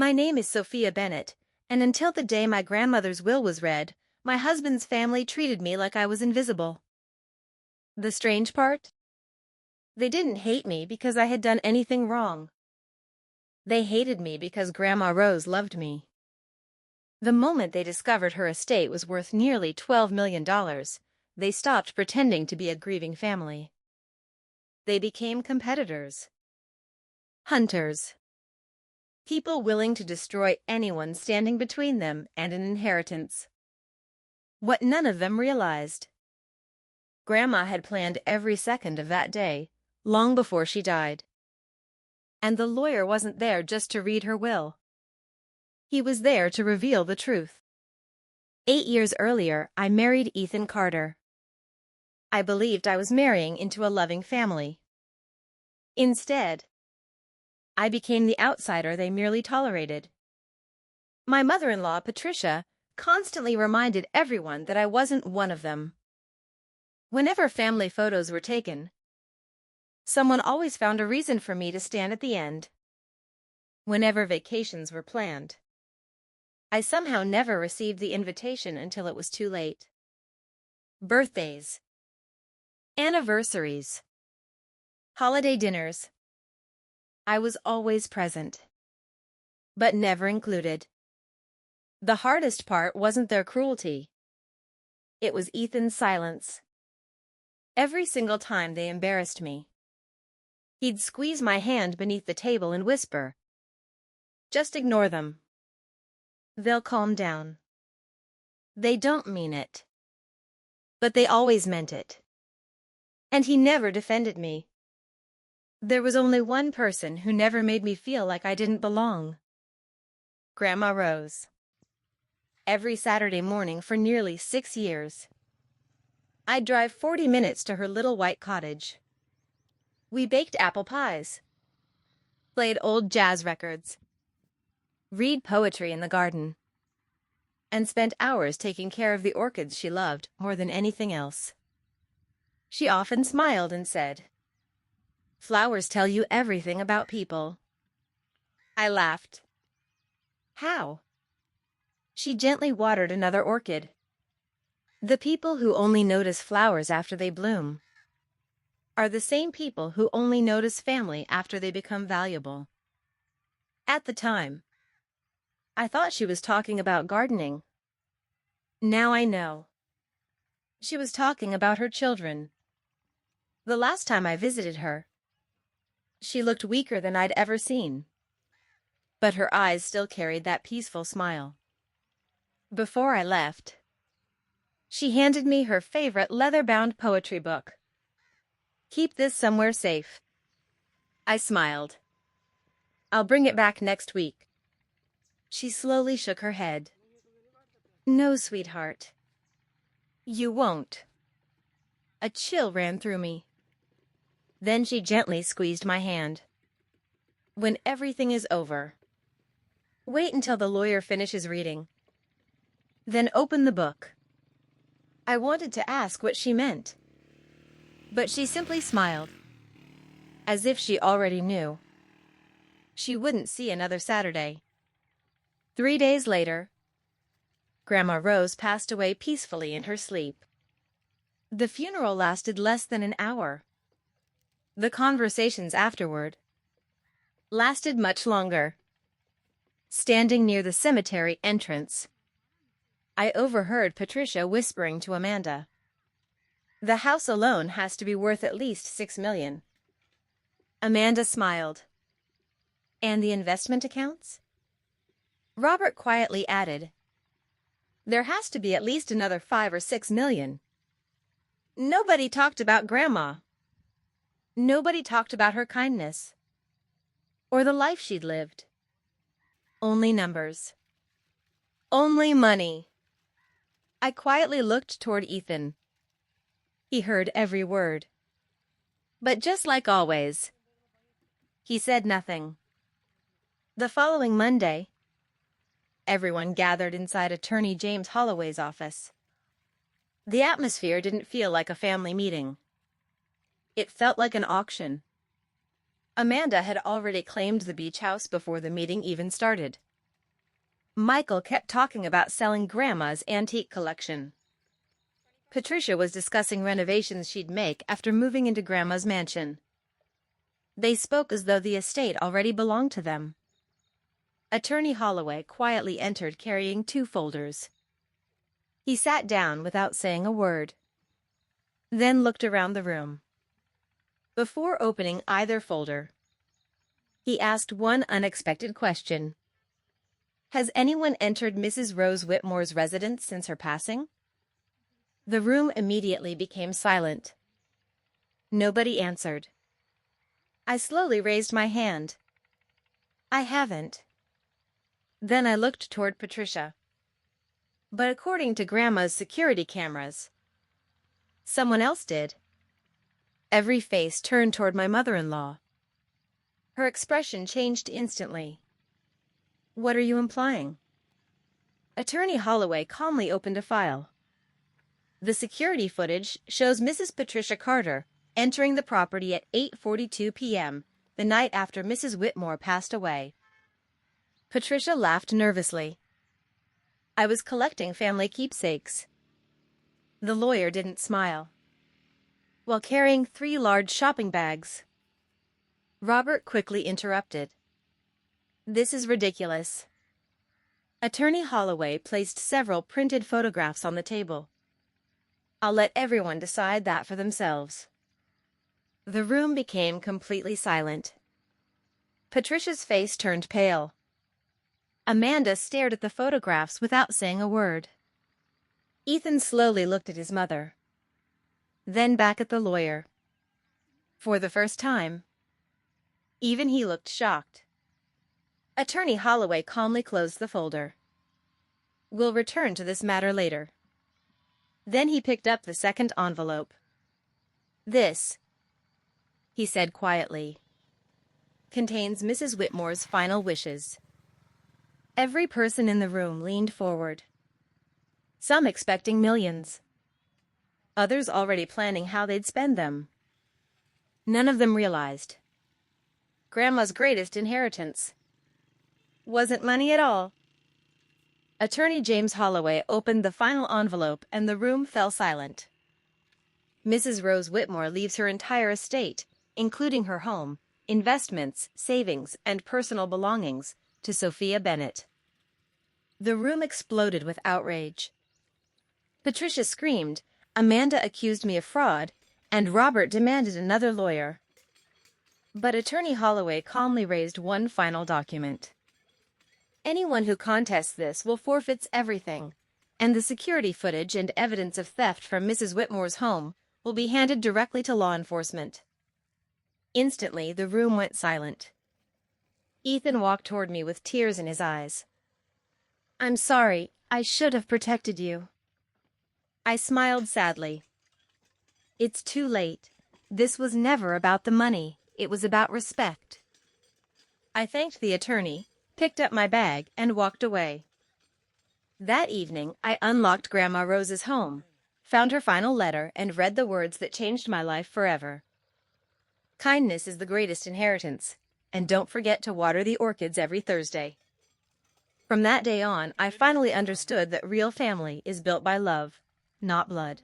My name is Sophia Bennett, and until the day my grandmother's will was read, my husband's family treated me like I was invisible. The strange part? They didn't hate me because I had done anything wrong. They hated me because Grandma Rose loved me. The moment they discovered her estate was worth nearly $12 million, they stopped pretending to be a grieving family. They became competitors. Hunters. People willing to destroy anyone standing between them and an inheritance. What none of them realized. Grandma had planned every second of that day, long before she died. And the lawyer wasn't there just to read her will. He was there to reveal the truth. 8 years earlier, I married Ethan Carter. I believed I was marrying into a loving family. Instead, I became the outsider they merely tolerated. My mother-in-law, Patricia, constantly reminded everyone that I wasn't one of them. Whenever family photos were taken, someone always found a reason for me to stand at the end. Whenever vacations were planned, I somehow never received the invitation until it was too late. Birthdays, anniversaries, holiday dinners. I was always present, but never included. The hardest part wasn't their cruelty. It was Ethan's silence. Every single time they embarrassed me, he'd squeeze my hand beneath the table and whisper, "Just ignore them. They'll calm down. They don't mean it." But they always meant it. And he never defended me. There was only one person who never made me feel like I didn't belong. Grandma Rose. Every Saturday morning for nearly 6 years, I'd drive 40 minutes to her little white cottage. We baked apple pies, played old jazz records, read poetry in the garden, and spent hours taking care of the orchids she loved more than anything else. She often smiled and said, "Flowers tell you everything about people." I laughed. How? She gently watered another orchid. The people who only notice flowers after they bloom are the same people who only notice family after they become valuable. At the time, I thought she was talking about gardening. Now I know. She was talking about her children. The last time I visited her, she looked weaker than I'd ever seen, but her eyes still carried that peaceful smile. Before I left, she handed me her favorite leather-bound poetry book. "Keep this somewhere safe." I smiled. "I'll bring it back next week." She slowly shook her head. "No, sweetheart. You won't." A chill ran through me. Then she gently squeezed my hand. "When everything is over, wait until the lawyer finishes reading. Then open the book." I wanted to ask what she meant, but she simply smiled, as if she already knew. She wouldn't see another Saturday. 3 days later, Grandma Rose passed away peacefully in her sleep. The funeral lasted less than an hour. The conversations afterward lasted much longer. Standing near the cemetery entrance, I overheard Patricia whispering to Amanda, "The house alone has to be worth at least $6 million. Amanda smiled. "And the investment accounts?" Robert quietly added, "There has to be at least another $5 or $6 million. Nobody talked about Grandma. Nobody talked about her kindness, or the life she'd lived. Only numbers. Only money." I quietly looked toward Ethan. He heard every word. But just like always, he said nothing. The following Monday, everyone gathered inside Attorney James Holloway's office. The atmosphere didn't feel like a family meeting. It felt like an auction. Amanda had already claimed the beach house before the meeting even started. Michael kept talking about selling Grandma's antique collection. Patricia was discussing renovations she'd make after moving into Grandma's mansion. They spoke as though the estate already belonged to them. Attorney Holloway quietly entered carrying 2 folders. He sat down without saying a word, then looked around the room. Before opening either folder, he asked one unexpected question. Has anyone entered Mrs. Rose Whitmore's residence since her passing? The room immediately became silent. Nobody answered. I slowly raised my hand. I haven't. Then I looked toward Patricia. But according to Grandma's security cameras, someone else did. Every face turned toward my mother-in-law. Her expression changed instantly. What are you implying? Attorney Holloway calmly opened a file. The security footage shows Mrs. Patricia Carter entering the property at 8:42 p.m. the night after Mrs. Whitmore passed away. Patricia laughed nervously. I was collecting family keepsakes. The lawyer didn't smile. While carrying 3 large shopping bags. Robert quickly interrupted. This is ridiculous. Attorney Holloway placed several printed photographs on the table. I'll let everyone decide that for themselves. The room became completely silent. Patricia's face turned pale. Amanda stared at the photographs without saying a word. Ethan slowly looked at his mother, then back at the lawyer. For the first time, even he looked shocked. Attorney Holloway calmly closed the folder. We'll return to this matter later. Then he picked up the second envelope. This, he said quietly, contains Mrs. Whitmore's final wishes. Every person in the room leaned forward, some expecting millions, others already planning how they'd spend them. None of them realized Grandma's greatest inheritance wasn't money at all. Attorney James Holloway opened the final envelope and the room fell silent. Mrs. Rose Whitmore leaves her entire estate, including her home, investments, savings, and personal belongings, to Sophia Bennett. The room exploded with outrage. Patricia screamed, Amanda accused me of fraud, and Robert demanded another lawyer. But Attorney Holloway calmly raised one final document. Anyone who contests this will forfeit everything, and the security footage and evidence of theft from Mrs. Whitmore's home will be handed directly to law enforcement. Instantly, the room went silent. Ethan walked toward me with tears in his eyes. I'm sorry, I should have protected you. I smiled sadly. It's too late. This was never about the money. It was about respect. I thanked the attorney, picked up my bag, and walked away. That evening, I unlocked Grandma Rose's home, found her final letter, and read the words that changed my life forever. Kindness is the greatest inheritance, and don't forget to water the orchids every Thursday. From that day on, I finally understood that real family is built by love, not blood.